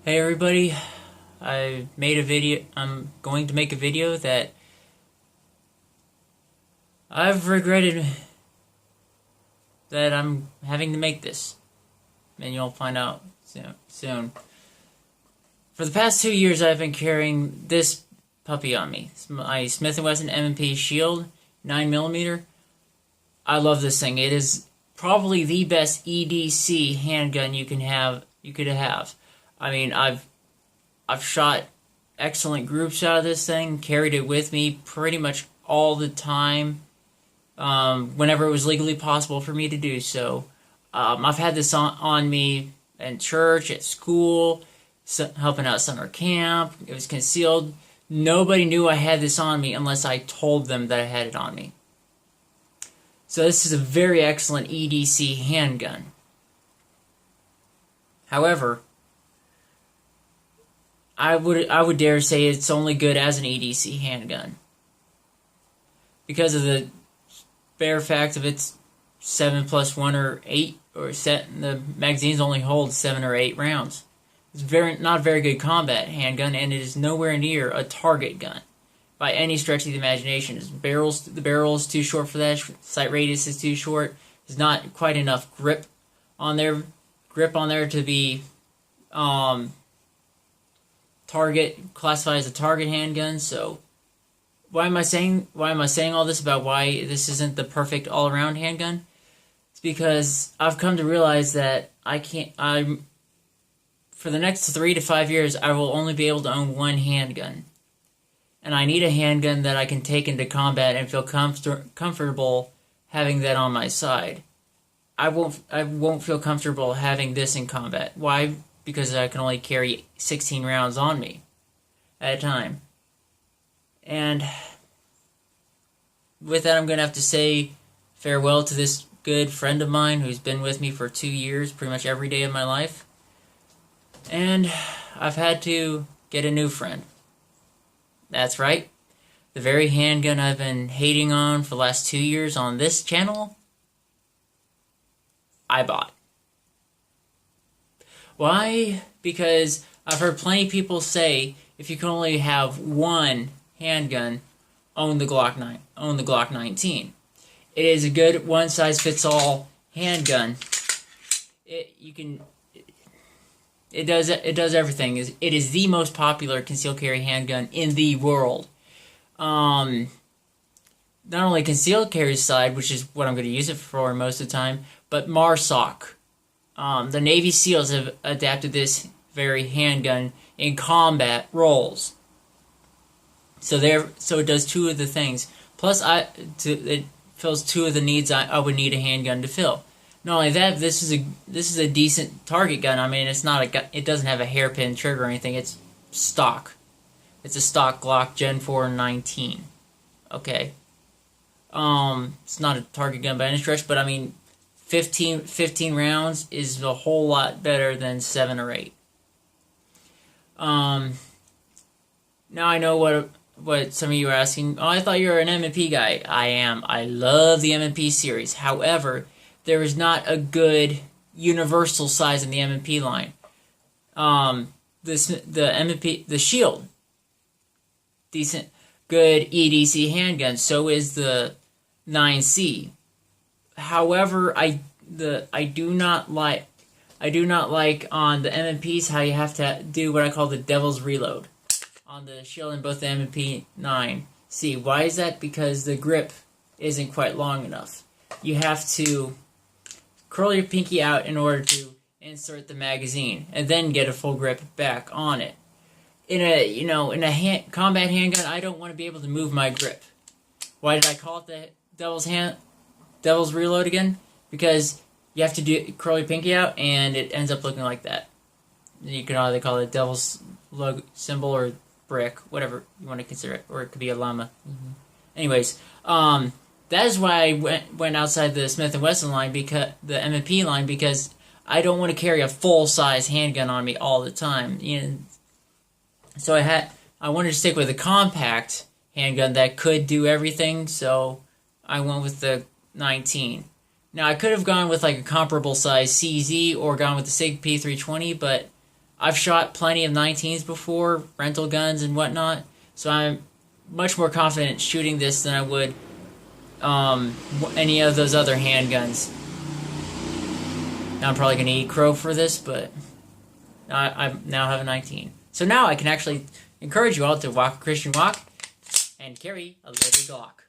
Hey everybody, I made a video. I'm going to make a video that I've regretted that I'm having to make this, and you'll find out soon. For the past 2 years, I've been carrying this puppy on me. It's my Smith & Wesson M&P Shield 9mm. I love this thing. It is probably the best EDC handgun you could have. I mean, I've shot excellent groups out of this thing, carried it with me pretty much all the time, whenever it was legally possible for me to do so. I've had this on me in church, at school, helping out summer camp. It was concealed. Nobody knew I had this on me unless I told them that I had it on me. So this is a very excellent EDC handgun. However, I would dare say it's only good as an EDC handgun because of the bare fact of its 7+1 or 8 or set. The magazines only hold 7 or 8 rounds. It's not a very good combat handgun, and it is nowhere near a target gun by any stretch of the imagination. The barrel is too short for that. Sight radius is too short. There's not quite enough grip on there to be classified as a target handgun. So why am I saying all this about why this isn't the perfect all-around handgun? It's because I've come to realize that for the next 3 to 5 years I will only be able to own one handgun. And I need a handgun that I can take into combat and feel comfortable having that on my side. I won't feel comfortable having this in combat. Why? Because I can only carry 16 rounds on me at a time. And with that, I'm going to have to say farewell to this good friend of mine who's been with me for 2 years, pretty much every day of my life. And I've had to get a new friend. That's right. The very handgun I've been hating on for the last 2 years on this channel, I bought. Why? Because I've heard plenty of people say if you can only have one handgun, own the Glock 19. It is a good one-size-fits-all handgun. It does everything. It is the most popular concealed carry handgun in the world. Not only concealed carry side, which is what I'm going to use it for most of the time, but MARSOC. The Navy SEALs have adapted this very handgun in combat roles. So it does two of the things. Plus, it fills two of the needs I would need a handgun to fill. Not only that, this is a decent target gun. I mean, it doesn't have a hairpin trigger or anything. It's stock. It's a stock Glock Gen 4 19. Okay. It's not a target gun by any stretch, but I mean, 15 rounds is a whole lot better than 7 or 8. Now I know what some of you are asking. Oh, I thought you were an M&P guy. I am. I love the M&P series. However, there is not a good universal size in the M&P line. The Shield, decent, good EDC handgun. So is the 9C. However, I do not like on the M&Ps how you have to do what I call the devil's reload on the Shield in both the M&P 9C. Why is that? Because the grip isn't quite long enough. You have to curl your pinky out in order to insert the magazine and then get a full grip back on it. In a combat handgun, I don't want to be able to move my grip. Why did I call it the devil's reload again? Because you have to curl your pinky out and it ends up looking like that. You can either call it devil's symbol or brick, whatever you want to consider it, or it could be a llama. Anyways, that is why I went outside the Smith & Wesson line, because the M&P line, because I don't want to carry a full-size handgun on me all the time. So I wanted to stick with a compact handgun that could do everything, so I went with the 19. Now I could have gone with like a comparable size CZ or gone with the SIG P320, but I've shot plenty of 19s before, rental guns and whatnot, so I'm much more confident shooting this than I would any of those other handguns. Now I'm probably going to eat crow for this, but I now have a 19. So now I can actually encourage you all to walk a Christian walk and carry a loaded Glock.